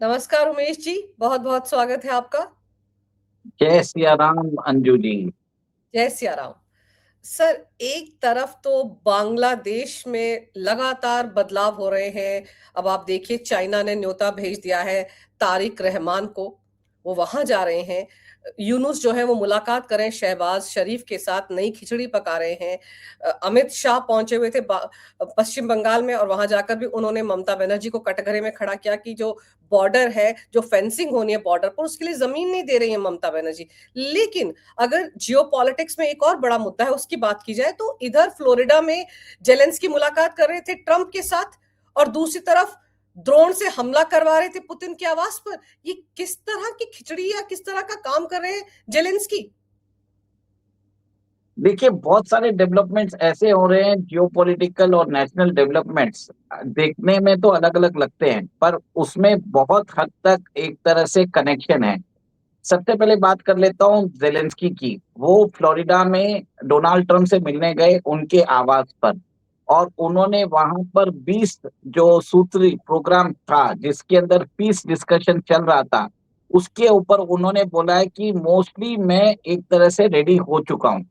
नमस्कार उमेश जी, बहुत बहुत स्वागत है आपका। जय सिया राम अंजू जी। जय सिया राम। सर, एक तरफ तो बांग्लादेश में लगातार बदलाव हो रहे हैं। अब आप देखिए, चाइना ने न्योता भेज दिया है तारिक रहमान को। वो वहां जा रहे हैं। यूनुस जो है वो मुलाकात करें शहबाज शरीफ के साथ, नई खिचड़ी पका रहे हैं। अमित शाह पहुंचे हुए थे पश्चिम बंगाल में, और वहां जाकर भी उन्होंने ममता बनर्जी को कटघरे में खड़ा किया कि जो बॉर्डर है, जो फेंसिंग होनी है बॉर्डर पर, उसके लिए जमीन नहीं दे रही है ममता बनर्जी। लेकिन अगर जियो पॉलिटिक्स में एक और बड़ा मुद्दा है उसकी बात की जाए, तो इधर फ्लोरिडा में जेलेंस्की मुलाकात कर रहे थे ट्रंप के साथ, और दूसरी तरफ ड्रोन से हमला करवा रहे थे पुतिन के आवास पर। ये किस तरह की खिचड़ी या किस तरह का काम कर रहे हैं जेलेंस्की? देखिए, बहुत सारे डेवलपमेंट्स ऐसे हो रहे हैं, जियोपॉलिटिकल और नेशनल डेवलपमेंट्स देखने में तो अलग अलग लगते हैं, पर उसमें बहुत हद तक एक तरह से कनेक्शन है। सबसे पहले बात कर लेता हूँ जेलेंस्की की। वो फ्लोरिडा में डोनाल्ड ट्रंप से मिलने गए उनके आवास पर, और उन्होंने वहां पर 20 जो सूत्री प्रोग्राम था जिसके अंदर पीस डिस्कशन चल रहा था, उसके ऊपर उन्होंने बोला है कि मोस्टली मैं एक तरह से रेडी हो चुका हूँ।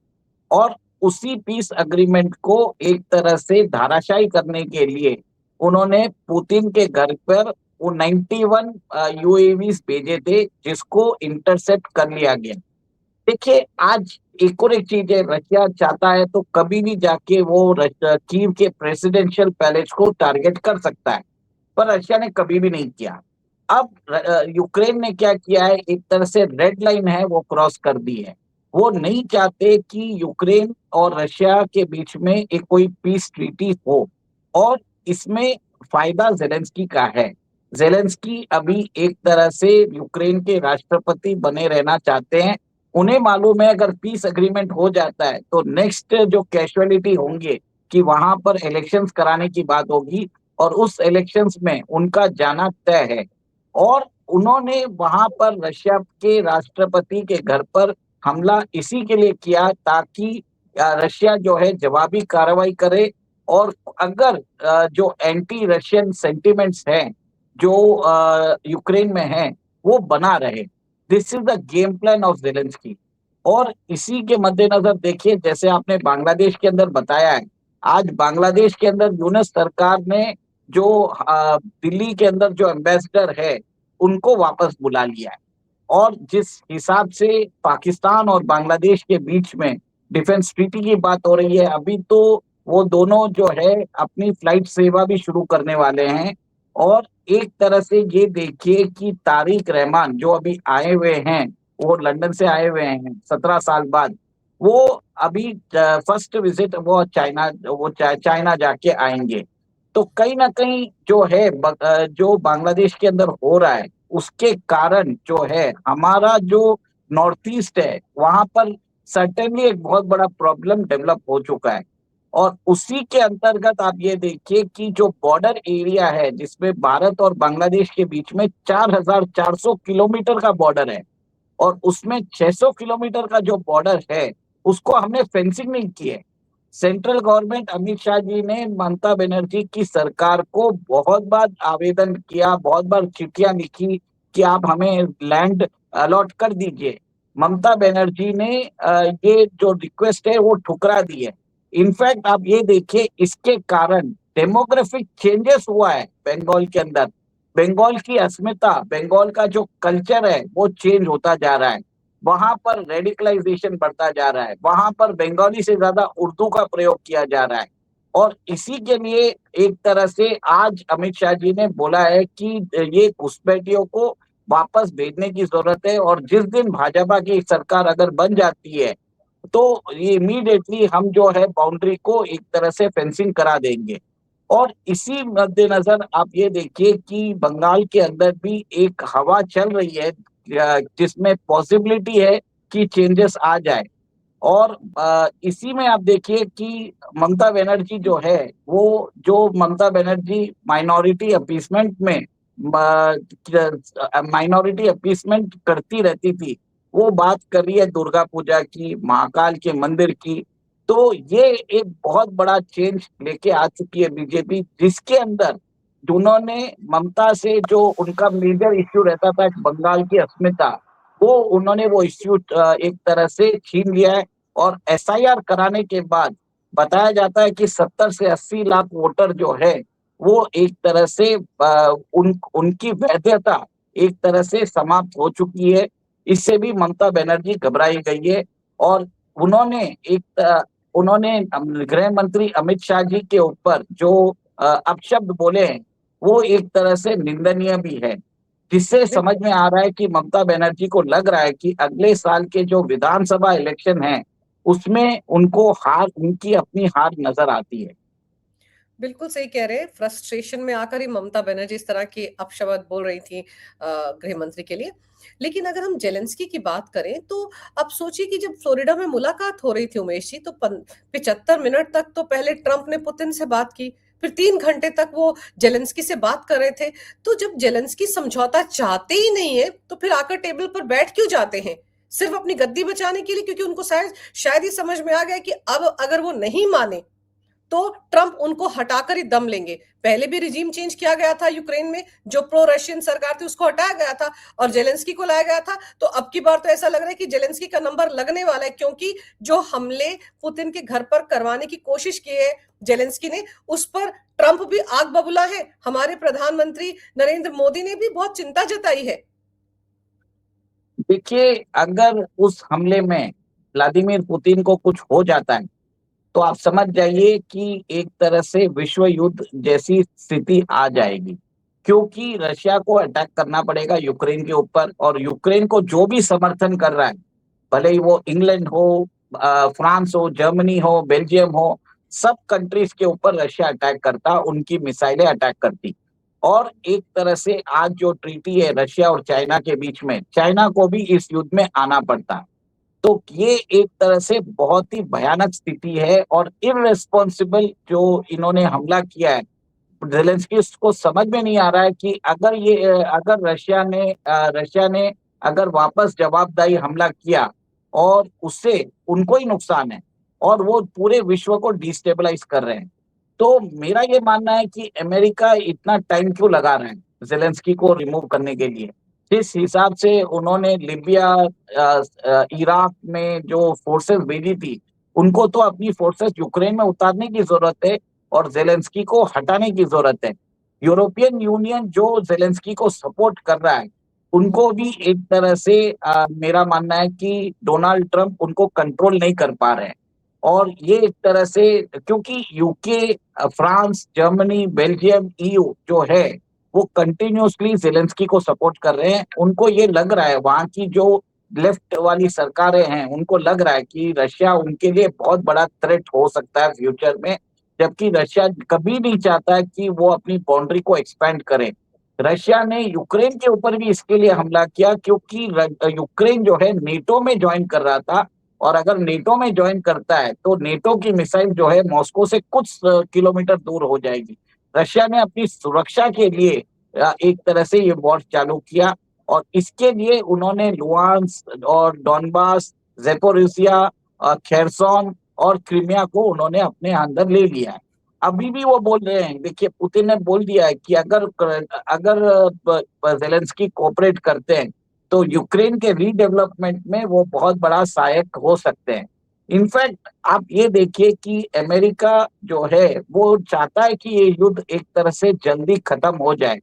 और उसी पीस अग्रीमेंट को एक तरह से धाराशायी करने के लिए उन्होंने पुतिन के घर पर वो 91 यूएवी भेजे थे, जिसको इंटरसेप्ट कर लिया गया। देखिए, आज एक और एक चीज है, रशिया चाहता है तो कभी भी जाके वो कीव के प्रेसिडेंशियल पैलेस को टारगेट कर सकता है, पर रशिया ने कभी भी नहीं किया। अब यूक्रेन ने क्या किया है, एक तरह से रेड लाइन है वो क्रॉस कर दी है। वो नहीं चाहते कि यूक्रेन और रशिया के बीच में एक कोई पीस ट्रीटी हो, और इसमें फायदा जेलेंस्की का है। जेलेंस्की अभी एक तरह से यूक्रेन के राष्ट्रपति बने रहना चाहते हैं। उन्हें मालूम है अगर पीस एग्रीमेंट हो जाता है तो नेक्स्ट जो कैजुअलिटी होंगे कि वहां पर इलेक्शंस कराने की बात होगी, और उस इलेक्शंस में उनका जाना तय है। और उन्होंने वहां पर रशिया के राष्ट्रपति के घर पर हमला इसी के लिए किया ताकि रशिया जो है जवाबी कार्रवाई करे, और अगर जो एंटी रशियन सेंटिमेंट्स हैं जो यूक्रेन में हैं वो बना रहे। This is the game plan of Zelensky. और इसी के मद्देनजर देखिए, जैसे आपने बांग्लादेश के अंदर बताया है, आज बांग्लादेश के अंदर यूनस सरकार ने जो दिल्ली के अंदर जो एम्बेसडर है उनको वापस बुला लिया है। और जिस हिसाब से पाकिस्तान और बांग्लादेश के बीच में डिफेंस ट्रीटी की बात हो रही है, अभी तो वो दोनों जो है अपनी फ्लाइट सेवा भी शुरू करने वाले हैं। और एक तरह से ये देखिए कि तारिक रहमान जो अभी आए हुए हैं, वो लंदन से आए हुए हैं 17 साल बाद। वो अभी फर्स्ट विजिट वो चाइना जाके आएंगे। तो कहीं ना कहीं जो है जो बांग्लादेश के अंदर हो रहा है उसके कारण जो है हमारा जो नॉर्थ ईस्ट है वहां पर सर्टेनली एक बहुत बड़ा प्रॉब्लम डेवलप हो चुका है। और उसी के अंतर्गत आप ये देखिए कि जो बॉर्डर एरिया है जिसमें भारत और बांग्लादेश के बीच में 4,400 किलोमीटर का बॉर्डर है, और उसमें 600 किलोमीटर का जो बॉर्डर है उसको हमने फेंसिंग नहीं की है। सेंट्रल गवर्नमेंट, अमित शाह जी ने ममता बनर्जी की सरकार को बहुत बार आवेदन किया, बहुत बार चिट्ठियां लिखी कि आप हमें लैंड अलॉट कर दीजिए। ममता बनर्जी ने ये जो रिक्वेस्ट है वो ठुकरा दी है। इनफैक्ट आप ये देखिए, इसके कारण डेमोग्राफिक चेंजेस हुआ है बंगाल के अंदर। बंगाल की अस्मिता, बंगाल का जो कल्चर है वो चेंज होता जा रहा है। वहां पर रेडिकलाइजेशन बढ़ता जा रहा है, वहां पर बंगाली से ज्यादा उर्दू का प्रयोग किया जा रहा है। और इसी के लिए एक तरह से आज अमित शाह जी ने बोला है कि ये घुसपैठियों को वापस भेजने की जरूरत है, और जिस दिन भाजपा की सरकार अगर बन जाती है तो ये इमीडिएटली हम जो है बाउंड्री को एक तरह से फेंसिंग करा देंगे। और इसी मद्देनजर आप ये देखिए कि बंगाल के अंदर भी एक हवा चल रही है जिसमें पॉसिबिलिटी है कि चेंजेस आ जाए। और इसी में आप देखिए कि ममता बनर्जी जो है, वो जो ममता बनर्जी माइनॉरिटी अपीसमेंट में माइनॉरिटी अपीसमेंट करती रहती थी, वो बात कर रही है दुर्गा पूजा की, महाकाल के मंदिर की। तो ये एक बहुत बड़ा चेंज लेके आ चुकी है बीजेपी, जिसके अंदर उन्होंने ममता से जो उनका मेजर इश्यू रहता था बंगाल की अस्मिता, वो उन्होंने वो इश्यू एक तरह से छीन लिया है। और एसआईआर कराने के बाद बताया जाता है कि 70 से 80 लाख वोटर जो है वो एक तरह से उनकी वैधता एक तरह से समाप्त हो चुकी है। इससे भी ममता बनर्जी घबराई गई है। और उन्होंने उन्होंने गृह मंत्री अमित शाह जी के ऊपर जो अपशब्द बोले हैं वो एक तरह से निंदनीय भी है, जिससे समझ बिल्कुल। में आ रहा है कि ममता बनर्जी को लग रहा है कि अगले साल के जो विधानसभा इलेक्शन है उसमें उनको उनकी अपनी हार नजर आती है। बिल्कुल सही कह रहे हैं। फ्रस्ट्रेशन में आकर ही ममता बनर्जी इस तरह के अपशब्द बोल रही थी गृह मंत्री के लिए। लेकिन अगर हम ज़ेलेंस्की की बात करें तो अब सोचिए कि जब फ्लोरिडा में मुलाकात हो रही थी उमेश जी, तो 75 मिनट तक तो पहले ट्रंप ने पुतिन से बात की, फिर 3 घंटे तक वो ज़ेलेंस्की से बात कर रहे थे। तो जब ज़ेलेंस्की समझौता चाहते ही नहीं है, तो फिर आकर टेबल पर बैठ क्यों जाते हैं? सिर्फ अपनी गद्दी बचाने के लिए, क्योंकि उनको शायद शायद ये समझ में आ गया कि अब अगर वो नहीं माने तो ट्रंप उनको हटाकर ही दम लेंगे। पहले भी रिजीम चेंज किया गया था यूक्रेन में, जो प्रो रशियन सरकार थी उसको हटाया गया था और जेलेंस्की को लाया गया था। तो अब की बार तो ऐसा लग रहा है कि जेलेंस्की का नंबर लगने वाला है, क्योंकि जो हमले पुतिन के घर पर करवाने की कोशिश की है जेलेंस्की ने, उस पर ट्रंप भी आग बबूला है। हमारे प्रधानमंत्री नरेंद्र मोदी ने भी बहुत चिंता जताई है। देखिए, अगर उस हमले में व्लादिमीर पुतिन को कुछ हो जाता है तो आप समझ जाइए कि एक तरह से विश्व युद्ध जैसी स्थिति आ जाएगी, क्योंकि रशिया को अटैक करना पड़ेगा यूक्रेन के ऊपर। और यूक्रेन को जो भी समर्थन कर रहा है, भले ही वो इंग्लैंड हो, फ्रांस हो, जर्मनी हो, बेल्जियम हो, सब कंट्रीज के ऊपर रशिया अटैक करता, उनकी मिसाइलें अटैक करती। और एक तरह से आज जो ट्रीटी है रशिया और चाइना के बीच में, चाइना को भी इस युद्ध में आना पड़ता। तो ये एक तरह से बहुत ही भयानक स्थिति है और इररेस्पॉन्सिबल जो इन्होंने हमला किया है। ज़ेलेंस्की को समझ में नहीं आ रहा है कि अगर रशिया ने अगर वापस जवाबदाही हमला किया और उससे उनको ही नुकसान है और वो पूरे विश्व को डिस्टेबलाइज कर रहे हैं। तो मेरा ये मानना है कि अमेरिका इतना टाइम क्यों लगा रहा है ज़ेलेंस्की को रिमूव करने के लिए। जिस हिसाब से उन्होंने लिबिया, इराक में जो फोर्सेस भेजी थी, उनको तो अपनी फोर्सेस यूक्रेन में उतारने की जरूरत है और ज़ेलेंस्की को हटाने की जरूरत है। यूरोपियन यूनियन जो ज़ेलेंस्की को सपोर्ट कर रहा है, उनको भी एक तरह से मेरा मानना है कि डोनाल्ड ट्रंप उनको कंट्रोल नहीं कर पा रहे हैं। और ये एक तरह से, क्योंकि UK, France, Germany, Belgium, EU जो है वो कंटिन्यूअसली ज़ेलेंस्की को सपोर्ट कर रहे हैं। उनको ये लग रहा है, वहां की जो लेफ्ट वाली सरकारें हैं उनको लग रहा है कि रशिया उनके लिए बहुत बड़ा थ्रेट हो सकता है फ्यूचर में। जबकि रशिया कभी नहीं चाहता है कि वो अपनी बाउंड्री को एक्सपेंड करे। रशिया ने यूक्रेन के ऊपर भी इसके लिए हमला किया, क्योंकि यूक्रेन जो है नेटो में ज्वाइन कर रहा था। और अगर नेटो में ज्वाइन करता है तो नेटो की मिसाइल जो है मॉस्को से कुछ किलोमीटर दूर हो जाएगी। रशिया ने अपनी सुरक्षा के लिए एक तरह से ये वॉर चालू किया और इसके लिए उन्होंने लुहांस्क और डॉनबास, ज़ेपोरिज़िया, खेरसोन और क्रीमिया को उन्होंने अपने अंदर ले लिया है। अभी भी वो बोल रहे हैं, देखिए पुतिन ने बोल दिया है कि अगर अगर ज़ेलेंस्की कोऑपरेट करते हैं तो यूक्रेन के रीडेवलपमेंट में वो बहुत बड़ा सहायक हो सकते हैं। इनफैक्ट आप ये देखिए कि अमेरिका जो है वो चाहता है कि ये युद्ध एक तरह से जल्दी खत्म हो जाए।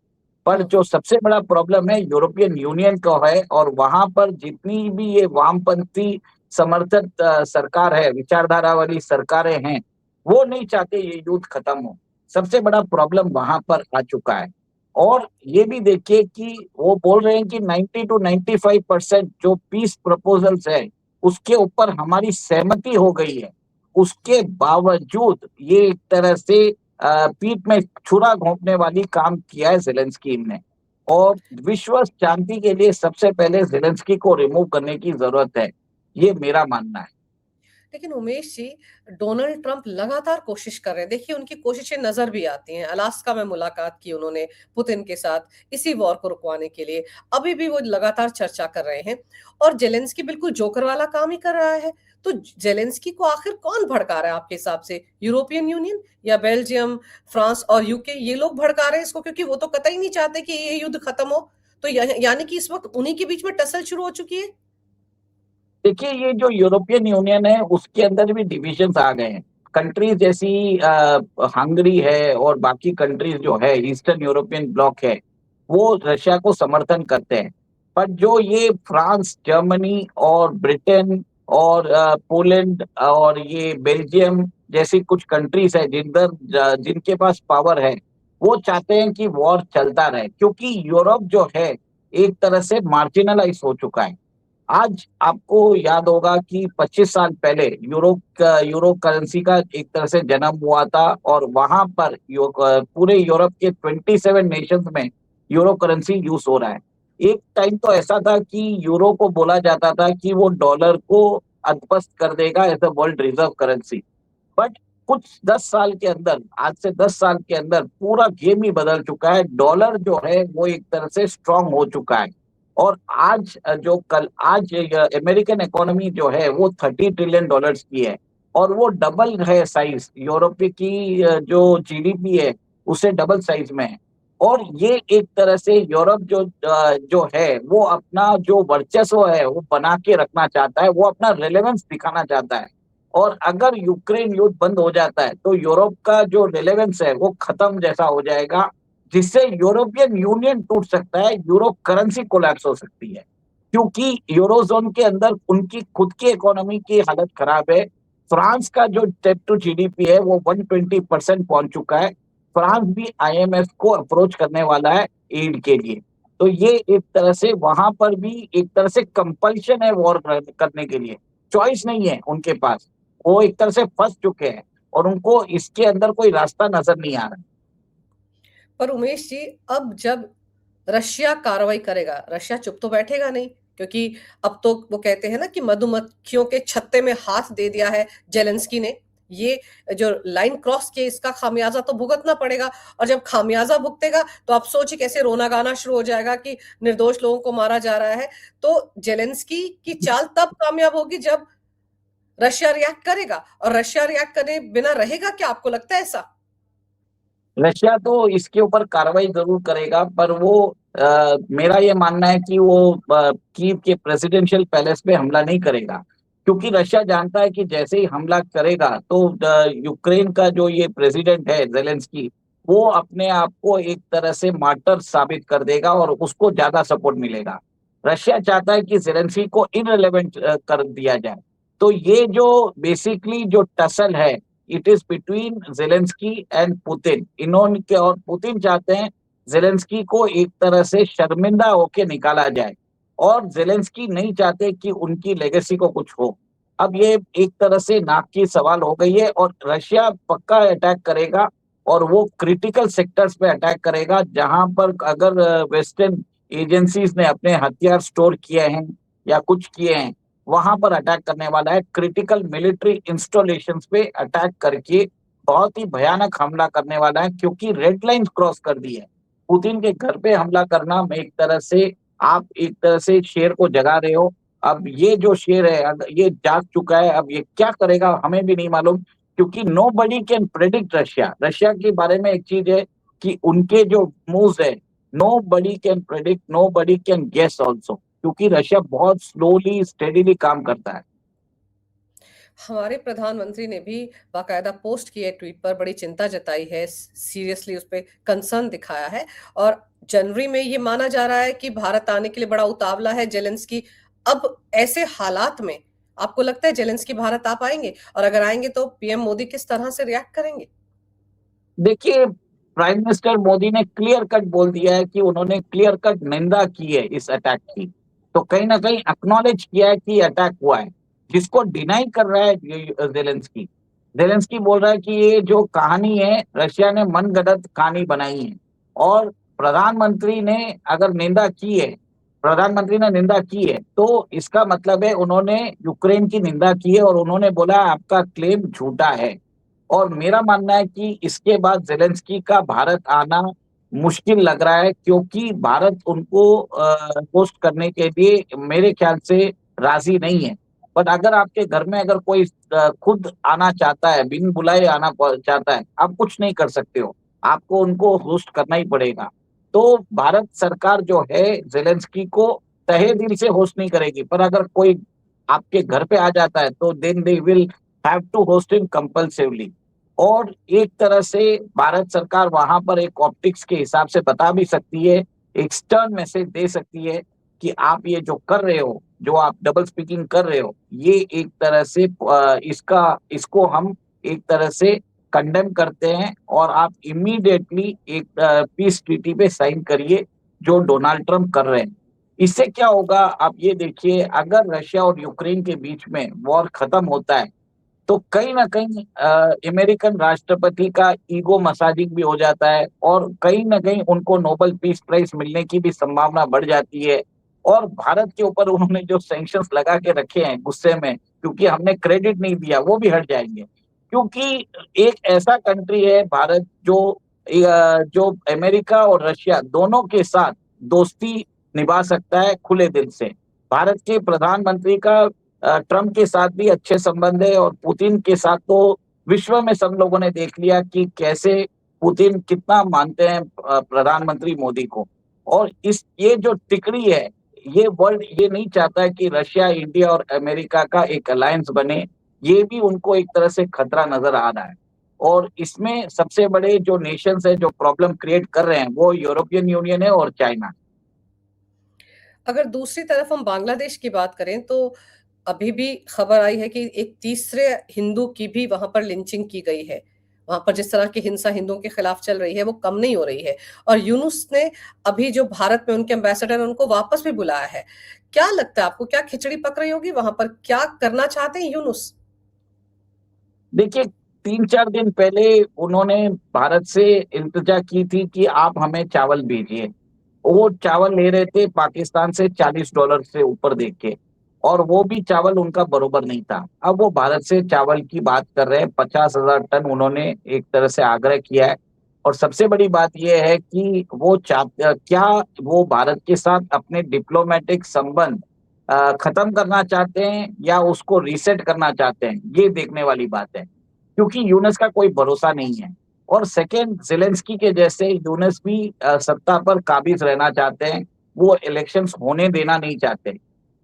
पर हम्म। जो सबसे बड़ा प्रॉब्लम है यूरोपियन यूनियन का है, और वहां पर जितनी भी ये वामपंथी समर्थित सरकार है, विचारधारा वाली सरकारें हैं, वो नहीं चाहते ये युद्ध खत्म हो। सबसे बड़ा प्रॉब्लम वहां पर आ चुका है। और ये भी देखिए कि वो बोल रहे हैं कि 90 टू 95% जो पीस प्रपोजल्स है उसके ऊपर हमारी सहमति हो गई है। उसके बावजूद ये एक तरह से पीठ में छुरा घोंपने वाली काम किया है ज़ेलेंस्की ने। और विश्व शांति के लिए सबसे पहले ज़ेलेंस्की को रिमूव करने की जरूरत है, ये मेरा मानना है। लेकिन उमेश जी, डोनाल्ड ट्रंप लगातार कोशिश कर रहे हैं। देखिए उनकी कोशिशें नजर भी आती हैं। अलास्का में मुलाकात की उन्होंने पुतिन के साथ इसी वॉर को रुकवाने के लिए। अभी भी वो लगातार चर्चा कर रहे हैं और जेलेंस्की बिल्कुल जोकर वाला काम ही कर रहा है। तो जेलेंस्की को आखिर कौन भड़का रहा है आपके हिसाब से? यूरोपियन यूनियन या बेल्जियम, फ्रांस और यूके, ये लोग भड़का रहे हैं इसको, क्योंकि वो तो कतई नहीं चाहते कि ये युद्ध खत्म हो। तो यानी कि इस वक्त उन्हीं के बीच में टसल शुरू हो चुकी है। देखिए, ये जो यूरोपियन यूनियन है उसके अंदर भी डिविजन्स आ गए हैं। कंट्रीज जैसी हंगरी है और बाकी कंट्रीज जो है ईस्टर्न यूरोपियन ब्लॉक है, वो रशिया को समर्थन करते हैं। पर जो ये फ्रांस, जर्मनी और ब्रिटेन और पोलैंड और ये बेल्जियम जैसी कुछ कंट्रीज है जिनके पास पावर है, वो चाहते हैं कि वॉर चलता रहे, क्योंकि यूरोप जो है एक तरह से मार्जिनलाइज हो चुका है। आज आपको याद होगा कि 25 साल पहले यूरो करेंसी का एक तरह से जन्म हुआ था, और वहां पर पूरे यूरोप के 27 नेशंस में यूरो करेंसी यूज हो रहा है। एक टाइम तो ऐसा था कि यूरो को बोला जाता था कि वो डॉलर को अदपस्त कर देगा as a world reserve currency. But कुछ 10 साल के अंदर, आज से 10 साल के अंदर पूरा गेम ही बदल चुका है। डॉलर जो है वो एक तरह से स्ट्रांग हो चुका है, और आज अमेरिकन इकोनॉमी जो है वो $30 ट्रिलियन की है, और वो डबल है साइज यूरोप की। जो जीडीपी है उससे डबल साइज में है। और ये एक तरह से यूरोप जो है वो अपना जो वर्चस्व है वो बना के रखना चाहता है, वो अपना रेलेवेंस दिखाना चाहता है। और अगर यूक्रेन युद्ध बंद हो जाता है तो यूरोप का जो रेलेवेंस है वो खत्म जैसा हो जाएगा, जिससे यूरोपियन यूनियन टूट सकता है, यूरो करेंसी कोलैप्स हो सकती है। क्योंकि यूरोजोन के अंदर उनकी खुद की इकोनॉमी की हालत खराब है। फ्रांस का जो डेट टू जीडीपी है वो 120% पहुंच चुका है। फ्रांस भी आईएमएफ को अप्रोच करने वाला है एड के लिए। तो ये एक तरह से वहां पर भी एक तरह से कंपल्शन है वॉर करने के लिए, चॉइस नहीं है उनके पास। वो एक तरह से फंस चुके हैं और उनको इसके अंदर कोई रास्ता नजर नहीं आ रहा। पर उमेश जी, अब जब रशिया कार्रवाई करेगा, रशिया चुप तो बैठेगा नहीं, क्योंकि अब तो वो कहते हैं ना कि मधुमक्खियों के छत्ते में हाथ दे दिया है जेलेंस्की ने। ये जो लाइन क्रॉस किए, इसका खामियाजा तो भुगतना पड़ेगा। और जब खामियाजा भुगतेगा तो आप सोचिए कैसे रोना गाना शुरू हो जाएगा कि निर्दोष लोगों को मारा जा रहा है। तो जेलेंस्की की चाल तब कामयाब होगी जब रशिया रिएक्ट करेगा। और रशिया रिएक्ट करने बिना रहेगा क्या, आपको लगता है ऐसा? रशिया तो इसके ऊपर कार्रवाई जरूर करेगा, पर वो मेरा ये मानना है कि वो कीव के प्रेसिडेंशियल पैलेस पे हमला नहीं करेगा। क्योंकि रशिया जानता है कि जैसे ही हमला करेगा तो यूक्रेन का जो ये प्रेसिडेंट है जेलेंस्की, वो अपने आप को एक तरह से मार्टर साबित कर देगा और उसको ज्यादा सपोर्ट मिलेगा। रशिया चाहता है कि जेलेंस्की को इनरिलेवेंट कर दिया जाए। तो ये जो बेसिकली जो टसल है, it is between Zelensky and Putin. इन्होंने के और पुतिन चाहते हैं जेलेंस्की को एक तरह से शर्मिंदा होके निकाला जाए, और जेलेंस्की नहीं चाहते कि उनकी लेगेसी को कुछ हो। अब ये एक तरह से नाक की सवाल हो गई है, और रशिया पक्का अटैक करेगा, और वो क्रिटिकल सेक्टर्स पे अटैक करेगा जहां पर अगर वेस्टर्न एजेंसीज ने अपने हथियार स्टोर किए हैं या कुछ किए हैं, वहां पर अटैक करने वाला है। क्रिटिकल मिलिट्री इंस्टॉलेशंस पे अटैक करके बहुत ही भयानक हमला करने वाला है, क्योंकि रेड लाइन क्रॉस कर दी है। पुतिन के घर पे हमला करना में एक तरह से आप एक तरह से शेर को जगा रहे हो। अब ये जो शेर है ये जाग चुका है, अब ये क्या करेगा हमें भी नहीं मालूम। क्योंकि nobody can predict Russia. Russia के बारे में एक चीज है कि उनके जो मूव्स है, nobody can predict, nobody can guess also, क्योंकि रशिया बहुत स्लोली स्टेडीली काम करता है। हमारे प्रधानमंत्री ने भी बाकायदा पोस्ट की है, ट्वीट पर बड़ी चिंता जताई है, सीरियसली उस पर कंसर्न दिखाया है। और जनवरी में ये माना जा रहा है कि भारत आने के लिए बड़ा उतावला है जेलेंस्की। अब ऐसे हालात में आपको लगता है जेलेंस्की भारत आ पाएंगे? और अगर आएंगे तो पीएम मोदी किस तरह से रिएक्ट करेंगे? देखिए, प्राइम मिनिस्टर मोदी ने क्लियर कट बोल दिया है कि उन्होंने क्लियर कट निंदा की है इस अटैक की। तो कहीं ना कहीं एक्नॉलेज किया है कि अटैक हुआ है, जिसको डिनाई कर रहा है जेलेंस्की। जेलेंस्की बोल रहा है कि ये जो कहानी है रशिया ने मनगढ़ंत कहानी बनाई है। और प्रधानमंत्री ने अगर निंदा की है, प्रधानमंत्री ने निंदा की है, तो इसका मतलब है उन्होंने यूक्रेन की निंदा की है, और उन्होंने बोला आपका क्लेम झूठा है। और मेरा मानना है कि इसके बाद जेलेंस्की का भारत आना मुश्किल लग रहा है, क्योंकि भारत उनको होस्ट करने के लिए मेरे ख्याल से राजी नहीं है। बट अगर आपके घर में अगर कोई खुद आना चाहता है, बिन बुलाए आना चाहता है, आप कुछ नहीं कर सकते हो, आपको उनको होस्ट करना ही पड़ेगा। तो भारत सरकार जो है जेलेंस्की को तहे दिल से होस्ट नहीं करेगी, पर अगर कोई आपके घर पे आ जाता है तो then they will have to host him compulsively. और एक तरह से भारत सरकार वहां पर एक ऑप्टिक्स के हिसाब से बता भी सकती है, एक स्टर्न मैसेज दे सकती है कि आप ये जो कर रहे हो, जो आप डबल स्पीकिंग कर रहे हो, ये एक तरह से इसको हम एक तरह से कंडेम करते हैं, और आप इमीडिएटली एक पीस ट्रीटी पे साइन करिए जो डोनाल्ड ट्रंप कर रहे हैं। इससे क्या होगा आप ये देखिए, अगर रशिया और यूक्रेन के बीच में वॉर खत्म होता है तो कहीं ना कहीं अमेरिकन राष्ट्रपति का ईगो मसाजिंग भी हो जाता है, और कहीं ना कहीं उनको नोबेल पीस प्राइज मिलने की भी संभावना बढ़ जाती है। और भारत के ऊपर उन्होंने जो सैंक्शंस लगा के रखे हैं गुस्से में, क्योंकि हमने क्रेडिट नहीं दिया, वो भी हट जाएंगे। क्योंकि एक ऐसा कंट्री है भारत जो अमेरिका और रशिया दोनों के साथ दोस्ती निभा सकता है खुले दिल से। भारत के प्रधानमंत्री का ट्रंप के साथ भी अच्छे संबंध है, और पुतिन के साथ तो विश्व में सब लोगों ने देख लिया कि कैसे पुतिन कितना मानते हैं प्रधानमंत्री मोदी को। और इस ये जो तिकड़ी है, ये वर्ल्ड ये नहीं चाहता है कि रशिया, इंडिया और अमेरिका का एक अलायंस बने। ये भी उनको एक तरह से खतरा नजर आ रहा है। और इसमें सबसे बड़े जो नेशंस है जो प्रॉब्लम क्रिएट कर रहे हैं वो यूरोपियन यूनियन है और चाइना। अगर दूसरी तरफ हम बांग्लादेश की बात करें तो अभी भी खबर आई है कि एक तीसरे हिंदू की भी वहां पर लिंचिंग की गई है। वहां पर जिस तरह की हिंसा हिंदुओं के खिलाफ चल रही है वो कम नहीं हो रही है। और यूनुस ने अभी जो भारत में उनके एम्बेसडर हैं उनको वापस भी बुलाया है। क्या लगता है आपको, क्या खिचड़ी पक रही होगी वहां पर, क्या करना चाहते हैं यूनुस? देखिए, 3-4 दिन पहले उन्होंने भारत से इल्तिजा की थी कि आप हमें चावल भेजिए। वो चावल ले रहे थे पाकिस्तान से $40 से ऊपर देख के, और वो भी चावल उनका बरोबर नहीं था। अब वो भारत से चावल की बात कर रहे हैं, 50,000 टन उन्होंने एक तरह से आग्रह किया है। और सबसे बड़ी बात यह है कि क्या वो भारत के साथ अपने डिप्लोमेटिक संबंध खत्म करना चाहते हैं या उसको रीसेट करना चाहते हैं, ये देखने वाली बात है। क्योंकि यूनस का कोई भरोसा नहीं है। और सेकेंड, जेलेंस्की के जैसे यूनस भी सत्ता पर काबिज रहना चाहते हैं, वो इलेक्शंस होने देना नहीं चाहते।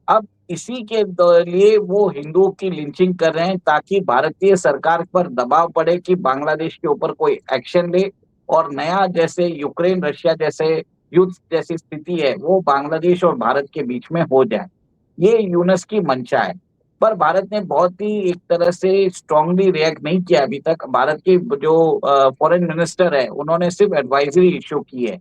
अब इसी के लिए वो हिंदुओं की लिंचिंग कर रहे हैं, ताकि भारतीय सरकार पर दबाव पड़े कि बांग्लादेश के ऊपर कोई एक्शन ले, और नया जैसे यूक्रेन रशिया जैसे युद्ध जैसी स्थिति है वो बांग्लादेश और भारत के बीच में हो जाए। ये यूनस की मंशा है। पर भारत ने बहुत ही एक तरह से स्ट्रांगली रिएक्ट नहीं किया अभी तक। भारत के जो फॉरेन मिनिस्टर है उन्होंने सिर्फ एडवाइजरी इश्यू की है।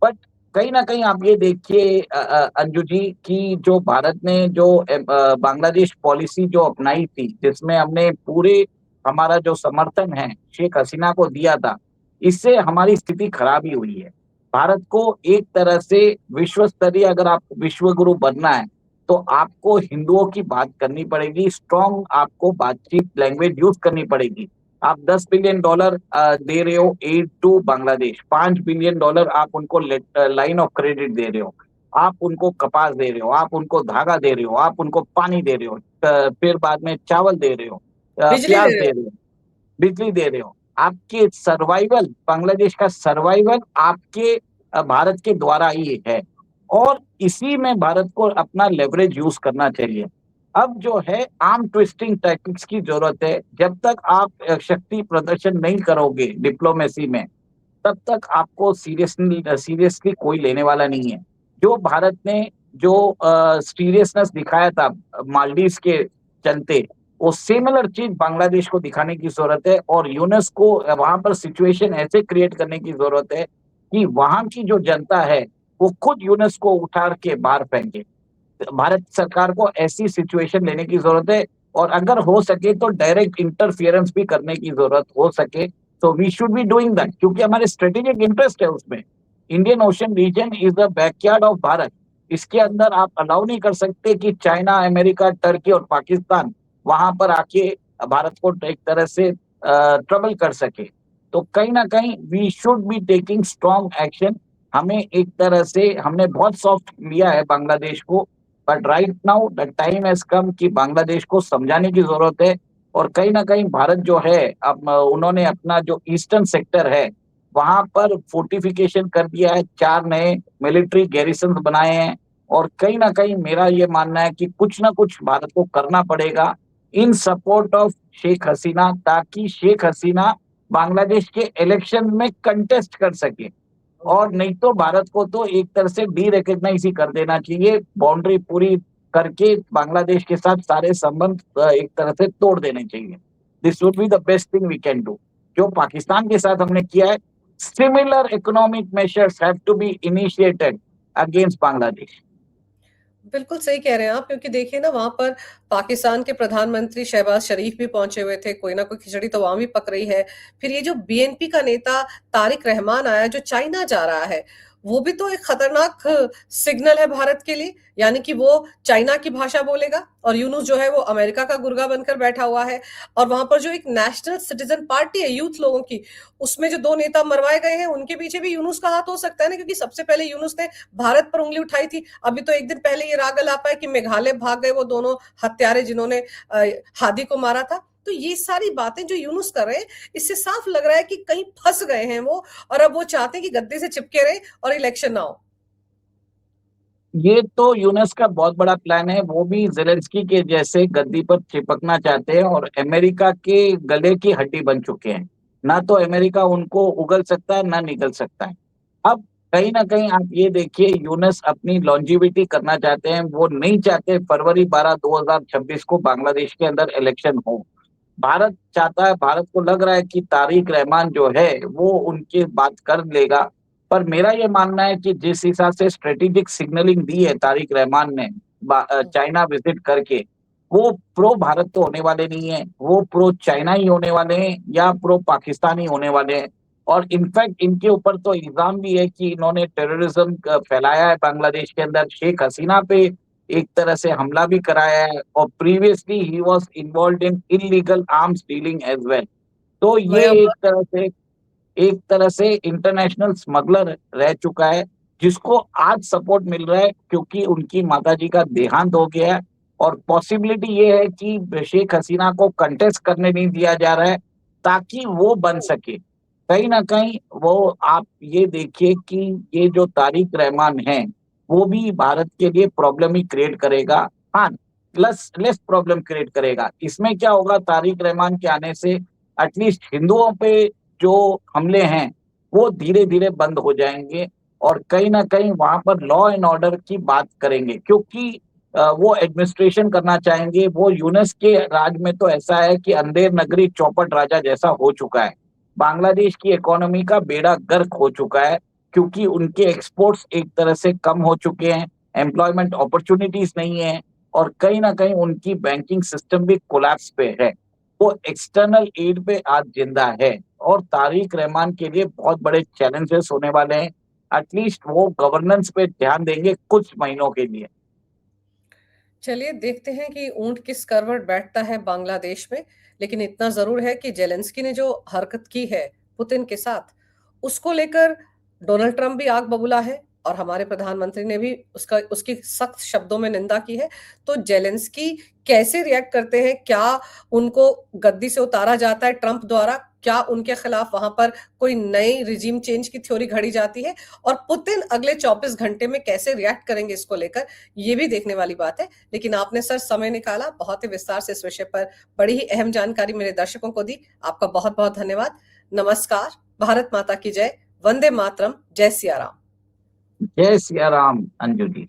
बट कहीं ना कहीं आप ये देखिए अंजू जी, कि जो भारत ने जो बांग्लादेश पॉलिसी जो अपनाई थी, जिसमें हमने पूरे हमारा जो समर्थन है शेख हसीना को दिया था, इससे हमारी स्थिति खराब ही हुई है। भारत को एक तरह से विश्व स्तरीय अगर आप विश्व गुरु बनना है तो आपको हिंदुओं की बात करनी पड़ेगी, स्ट्रॉन्ग आपको बातचीत लैंग्वेज यूज करनी पड़ेगी। आप $10 बिलियन दे रहे हो एड टू बांग्लादेश, $5 बिलियन आप उनको लाइन ऑफ क्रेडिट दे रहे हो, आप उनको कपास दे रहे हो, आप उनको धागा दे रहे हो, आप उनको पानी दे रहे हो, फिर बाद में चावल दे रहे हो, बिजली प्याज दे रहे दे हो। रहे हो, बिजली दे रहे हो। आपके सर्वाइवल, बांग्लादेश का सर्वाइवल आपके भारत के द्वारा ही है। और इसी में भारत को अपना लेवरेज यूज करना चाहिए। अब जो है आर्म ट्विस्टिंग टैक्टिक्स की जरूरत है। जब तक आप शक्ति प्रदर्शन नहीं करोगे डिप्लोमेसी में, तब तक आपको सीरियसली कोई लेने वाला नहीं है। जो भारत ने जो सीरियसनेस दिखाया था मालदीव के चलते, वो सिमिलर चीज बांग्लादेश को दिखाने की जरूरत है। और यूनेस को वहां पर सिचुएशन ऐसे क्रिएट करने की जरूरत है कि वहां की जो जनता है वो खुद यूनेस को उठा के बाहर फेंके। भारत सरकार को ऐसी सिचुएशन लेने की जरूरत है, और अगर हो सके तो डायरेक्ट इंटरफियरेंस भी करने की जरूरत हो सके, तो we should be doing that, क्योंकि हमारे स्ट्रेटेजिक इंटरेस्ट है उसमें। Indian Ocean region is the backyard of Bharat. इसके अंदर आप अलाउ नहीं कर सकते कि चाइना, अमेरिका, टर्की और पाकिस्तान वहां पर आके भारत को एक तरह से ट्रबल कर सके। तो कहीं ना कहीं we should be taking strong action. हमें एक तरह से हमने बहुत सॉफ्ट लिया है बांग्लादेश को, but right now the time has come कि बांग्लादेश को समझाने की जरूरत है। और कहीं ना कहीं भारत जो है, अब उन्होंने अपना जो ईस्टर्न सेक्टर है वहां पर फोर्टिफिकेशन कर दिया है, 4 नए मिलिट्री गैरिसन बनाए हैं। और कहीं ना कहीं मेरा ये मानना है कि कुछ ना कुछ भारत को करना पड़ेगा इन सपोर्ट ऑफ शेख हसीना, ताकि शेख हसीना बांग्लादेश के इलेक्शन में कंटेस्ट कर सके। और नहीं तो भारत को तो एक तरह से डी रिकग्नाइज ही कर देना चाहिए, बाउंड्री पूरी करके बांग्लादेश के साथ सारे संबंध एक तरह से तोड़ देने चाहिए। This would be the best thing we can do. जो पाकिस्तान के साथ हमने किया है, similar economic measures have to be initiated against Bangladesh. बिल्कुल सही कह रहे हैं आप, क्योंकि देखिए ना वहां पर पाकिस्तान के प्रधानमंत्री शहबाज शरीफ भी पहुंचे हुए थे, कोई ना कोई खिचड़ी तो वहां भी पक रही है। फिर ये जो बीएनपी का नेता तारिक रहमान आया जो चाइना जा रहा है, वो भी तो एक खतरनाक सिग्नल है भारत के लिए, यानी कि वो चाइना की भाषा बोलेगा और यूनुस जो है वो अमेरिका का गुर्गा बनकर बैठा हुआ है। और वहां पर जो एक नेशनल सिटीजन पार्टी है यूथ लोगों की, उसमें जो 2 नेता मरवाए गए हैं उनके पीछे भी यूनुस का हाथ हो सकता है ना, क्योंकि सबसे पहले यूनुस ने भारत पर उंगली उठाई थी। अभी तो एक दिन पहले ये रागल आपा है कि मेघालय भाग गए वो दोनों हत्यारे जिन्होंने हादी को मारा था। तो ये सारी बातें जो यूनुस कर रहे हैं, इससे साफ लग रहा है कि कहीं फंस गए हैं वो, और अब वो चाहते हैं कि गद्दे से चिपके रहे और इलेक्शन ना हो। ये तो यूनेस का बहुत बड़ा प्लान है, वो भी जेलेंस्की के जैसे गद्दी पर चिपकना चाहते हैं और अमेरिका के गले की हड्डी बन चुके हैं। ना तो अमेरिका उनको उगल सकता है ना निगल सकता है। अब कहीं ना कहीं आप ये देखिए, यूनेस अपनी लॉन्जिविटी करना चाहते हैं, वो नहीं चाहते फरवरी 12 2026 को बांग्लादेश के अंदर इलेक्शन हो। भारत चाहता है, भारत को लग रहा है कि तारिक रहमान जो है वो उनकी बात कर लेगा। पर मेरा ये मानना है कि जिस हिसाब से स्ट्रेटेजिक सिग्नलिंग दी है तारिक रहमान ने चाइना विजिट करके, वो प्रो भारत तो होने वाले नहीं है, वो प्रो चाइना ही होने वाले हैं या प्रो पाकिस्तान ही होने वाले हैं। और इनफैक्ट इनके ऊपर तो इल्जाम भी है कि इन्होंने टेररिज्म फैलाया है बांग्लादेश के अंदर, शेख हसीना पे एक तरह से हमला भी कराया है, और previously he was involve in illegal arms dealing as well. तो ये मैं एक तरह से इंटरनेशनल स्मगलर रह चुका है, जिसको आज सपोर्ट मिल रहा है क्योंकि उनकी माताजी का देहांत हो गया है। और पॉसिबिलिटी ये है कि शेख हसीना को कंटेस्ट करने नहीं दिया जा रहा है ताकि वो बन सके। कहीं ना कहीं वो, आप ये देखिए कि ये जो तारिक रहमान है वो भी भारत के लिए प्रॉब्लम ही क्रिएट करेगा। हाँ, प्लस लेस प्रॉब्लम क्रिएट करेगा। इसमें क्या होगा, तारिक रहमान के आने से एटलीस्ट हिंदुओं पे जो हमले हैं वो धीरे धीरे बंद हो जाएंगे। और कहीं ना कहीं वहां पर लॉ एंड ऑर्डर की बात करेंगे, क्योंकि वो एडमिनिस्ट्रेशन करना चाहेंगे। वो यूनेस के राज में तो ऐसा है कि अंधेर नगरी चौपट राजा जैसा हो चुका है। बांग्लादेश की इकोनॉमी का बेड़ा गर्क हो चुका है, क्योंकि उनके एक्सपोर्ट्स एक तरह से कम हो चुके हैं, एम्प्लॉयमेंट अपॉर्चुनिटीज नहीं है, और कहीं ना कहीं उनकी बैंकिंग सिस्टम भी कोलैप्स पे है। वो एक्सटर्नल एड पे आज जिंदा है। और तारिक रहमान के लिए बहुत बड़े चैलेंजेस होने वाले हैं। एटलीस्ट वो गवर्नेंस पे ध्यान देंगे कुछ महीनों के लिए। चलिए देखते हैं कि ऊंट किस करवट बैठता है बांग्लादेश में। लेकिन इतना जरूर है कि जेलेंस्की ने जो हरकत की है पुतिन के साथ, उसको लेकर डोनाल्ड ट्रंप भी आग बबूला है और हमारे प्रधानमंत्री ने भी उसकी सख्त शब्दों में निंदा की है। तो जेलेंस्की कैसे रिएक्ट करते हैं, क्या उनको गद्दी से उतारा जाता है ट्रंप द्वारा, क्या उनके खिलाफ वहां पर कोई नई रिजीम चेंज की थ्योरी घड़ी जाती है, और पुतिन अगले 24 घंटे में कैसे रिएक्ट करेंगे इसको लेकर, ये भी देखने वाली बात है। लेकिन आपने सर समय निकाला, बहुत ही विस्तार से इस विषय पर बड़ी ही अहम जानकारी मेरे दर्शकों को दी। आपका बहुत बहुत धन्यवाद। नमस्कार। भारत माता की जय। वंदे मातरम। जय सिया राम। जय सिया राम अंजू जी।